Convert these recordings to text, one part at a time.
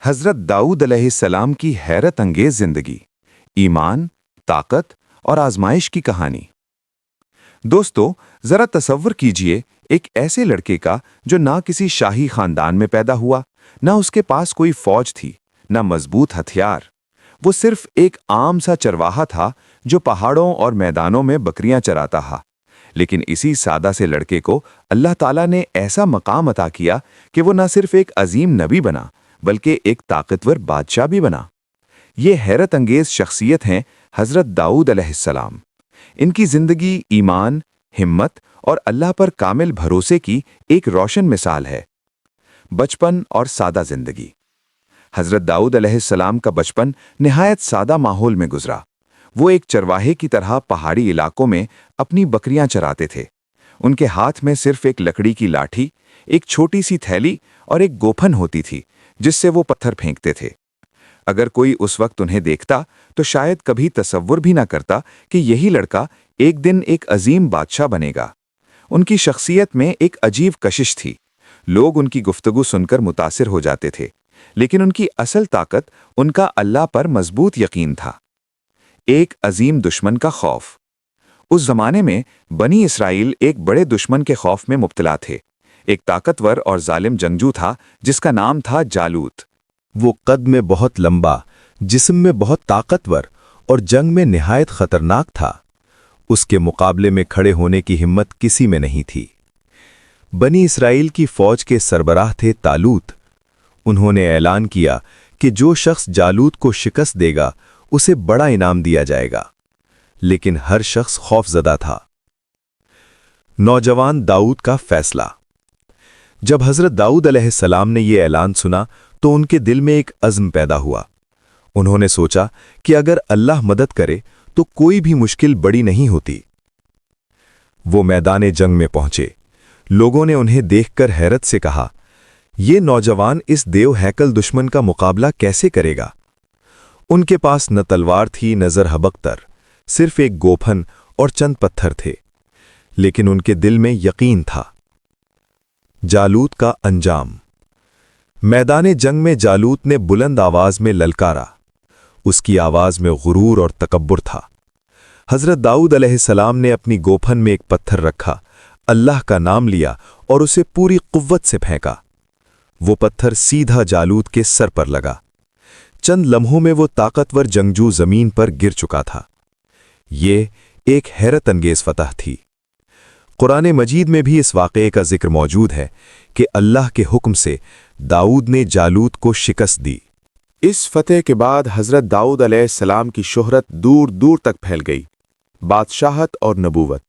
حضرت داؤد علیہ السلام کی حیرت انگیز زندگی، ایمان، طاقت اور آزمائش کی کہانی۔ دوستو، ذرا تصور کیجئے ایک ایسے لڑکے کا جو نہ کسی شاہی خاندان میں پیدا ہوا، نہ اس کے پاس کوئی فوج تھی، نہ مضبوط ہتھیار۔ وہ صرف ایک عام سا چرواہا تھا جو پہاڑوں اور میدانوں میں بکریاں چراتا تھا۔ لیکن اسی سادہ سے لڑکے کو اللہ تعالیٰ نے ایسا مقام عطا کیا کہ وہ نہ صرف ایک عظیم نبی بنا بلکہ ایک طاقتور بادشاہ بھی بنا۔ یہ حیرت انگیز شخصیت ہیں حضرت داؤد علیہ السلام۔ ان کی زندگی ایمان، ہمت اور اللہ پر کامل بھروسے کی ایک روشن مثال ہے۔ بچپن اور سادہ زندگی۔ حضرت داؤد علیہ السلام کا بچپن نہایت سادہ ماحول میں گزرا۔ وہ ایک چرواہے کی طرح پہاڑی علاقوں میں اپنی بکریاں چراتے تھے۔ ان کے ہاتھ میں صرف ایک لکڑی کی لاٹھی، ایک چھوٹی سی تھیلی اور ایک گوپھن ہوتی تھی جس سے وہ پتھر پھینکتے تھے۔ اگر کوئی اس وقت انہیں دیکھتا تو شاید کبھی تصور بھی نہ کرتا کہ یہی لڑکا ایک دن ایک عظیم بادشاہ بنے گا۔ ان کی شخصیت میں ایک عجیب کشش تھی۔ لوگ ان کی گفتگو سن کر متاثر ہو جاتے تھے، لیکن ان کی اصل طاقت ان کا اللہ پر مضبوط یقین تھا۔ ایک عظیم دشمن کا خوف۔ اس زمانے میں بنی اسرائیل ایک بڑے دشمن کے خوف میں مبتلا تھے۔ ایک طاقتور اور ظالم جنگجو تھا جس کا نام تھا جالوت۔ وہ قد میں بہت لمبا، جسم میں بہت طاقتور اور جنگ میں نہایت خطرناک تھا۔ اس کے مقابلے میں کھڑے ہونے کی ہمت کسی میں نہیں تھی۔ بنی اسرائیل کی فوج کے سربراہ تھے طالوت۔ انہوں نے اعلان کیا کہ جو شخص جالوت کو شکست دے گا اسے بڑا انعام دیا جائے گا، لیکن ہر شخص خوف زدہ تھا۔ نوجوان داؤد کا فیصلہ۔ جب حضرت داؤد علیہ السلام نے یہ اعلان سنا تو ان کے دل میں ایک عزم پیدا ہوا۔ انہوں نے سوچا کہ اگر اللہ مدد کرے تو کوئی بھی مشکل بڑی نہیں ہوتی۔ وہ میدان جنگ میں پہنچے۔ لوگوں نے انہیں دیکھ کر حیرت سے کہا، یہ نوجوان اس دیو ہیکل دشمن کا مقابلہ کیسے کرے گا؟ ان کے پاس نہ تلوار تھی نہ زر ہبختر، صرف ایک گوپھن اور چند پتھر تھے، لیکن ان کے دل میں یقین تھا۔ جالوت کا انجام۔ میدان جنگ میں جالوت نے بلند آواز میں للکارا۔ اس کی آواز میں غرور اور تکبر تھا۔ حضرت داؤد علیہ السلام نے اپنی گوپھن میں ایک پتھر رکھا، اللہ کا نام لیا اور اسے پوری قوت سے پھینکا۔ وہ پتھر سیدھا جالوت کے سر پر لگا۔ چند لمحوں میں وہ طاقتور جنگجو زمین پر گر چکا تھا۔ یہ ایک حیرت انگیز فتح تھی۔ قرآن مجید میں بھی اس واقعے کا ذکر موجود ہے کہ اللہ کے حکم سے داؤد نے جالوت کو شکست دی۔ اس فتح کے بعد حضرت داؤد علیہ السلام کی شہرت دور دور تک پھیل گئی، بادشاہت اور نبوت۔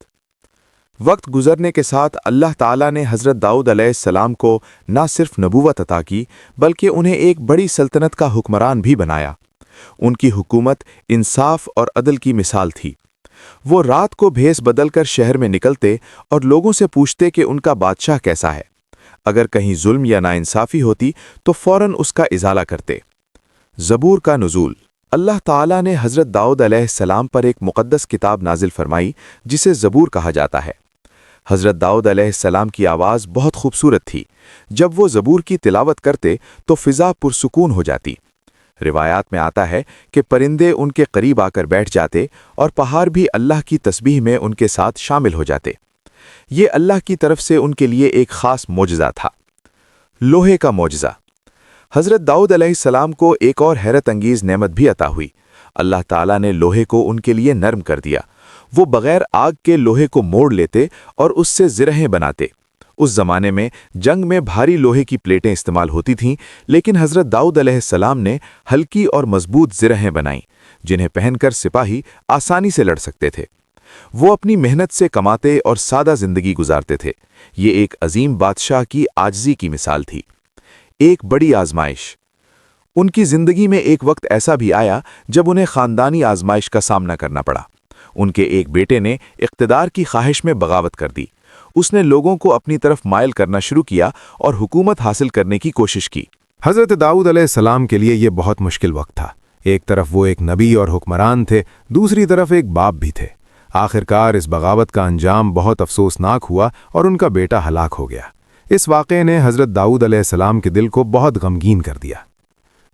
وقت گزرنے کے ساتھ اللہ تعالیٰ نے حضرت داؤد علیہ السلام کو نہ صرف نبوت عطا کی بلکہ انہیں ایک بڑی سلطنت کا حکمران بھی بنایا۔ ان کی حکومت انصاف اور عدل کی مثال تھی۔ وہ رات کو بھیس بدل کر شہر میں نکلتے اور لوگوں سے پوچھتے کہ ان کا بادشاہ کیسا ہے۔ اگر کہیں ظلم یا ناانصافی ہوتی تو فوراً اس کا ازالہ کرتے۔ زبور کا نزول۔ اللہ تعالیٰ نے حضرت داؤد علیہ السلام پر ایک مقدس کتاب نازل فرمائی جسے زبور کہا جاتا ہے۔ حضرت داؤد علیہ السلام کی آواز بہت خوبصورت تھی۔ جب وہ زبور کی تلاوت کرتے تو فضا پرسکون ہو جاتی۔ روایات میں آتا ہے کہ پرندے ان کے قریب آ کر بیٹھ جاتے اور پہاڑ بھی اللہ کی تسبیح میں ان کے ساتھ شامل ہو جاتے۔ یہ اللہ کی طرف سے ان کے لیے ایک خاص معجزہ تھا۔ لوہے کا معجزہ۔ حضرت داؤد علیہ السلام کو ایک اور حیرت انگیز نعمت بھی عطا ہوئی۔ اللہ تعالیٰ نے لوہے کو ان کے لیے نرم کر دیا۔ وہ بغیر آگ کے لوہے کو موڑ لیتے اور اس سے زرہیں بناتے۔ اس زمانے میں جنگ میں بھاری لوہے کی پلیٹیں استعمال ہوتی تھیں، لیکن حضرت داؤد علیہ السلام نے ہلکی اور مضبوط زرہیں بنائیں جنہیں پہن کر سپاہی آسانی سے لڑ سکتے تھے۔ وہ اپنی محنت سے کماتے اور سادہ زندگی گزارتے تھے۔ یہ ایک عظیم بادشاہ کی عاجزی کی مثال تھی۔ ایک بڑی آزمائش۔ ان کی زندگی میں ایک وقت ایسا بھی آیا جب انہیں خاندانی آزمائش کا سامنا کرنا پڑا۔ ان کے ایک بیٹے نے اقتدار کی خواہش میں بغاوت کر دی۔ اس نے لوگوں کو اپنی طرف مائل کرنا شروع کیا اور حکومت حاصل کرنے کی کوشش کی۔ حضرت داؤد علیہ السلام کے لیے یہ بہت مشکل وقت تھا۔ ایک طرف وہ ایک نبی اور حکمران تھے، دوسری طرف ایک باپ بھی تھے۔ آخرکار اس بغاوت کا انجام بہت افسوسناک ہوا اور ان کا بیٹا ہلاک ہو گیا۔ اس واقعے نے حضرت داؤد علیہ السلام کے دل کو بہت غمگین کر دیا۔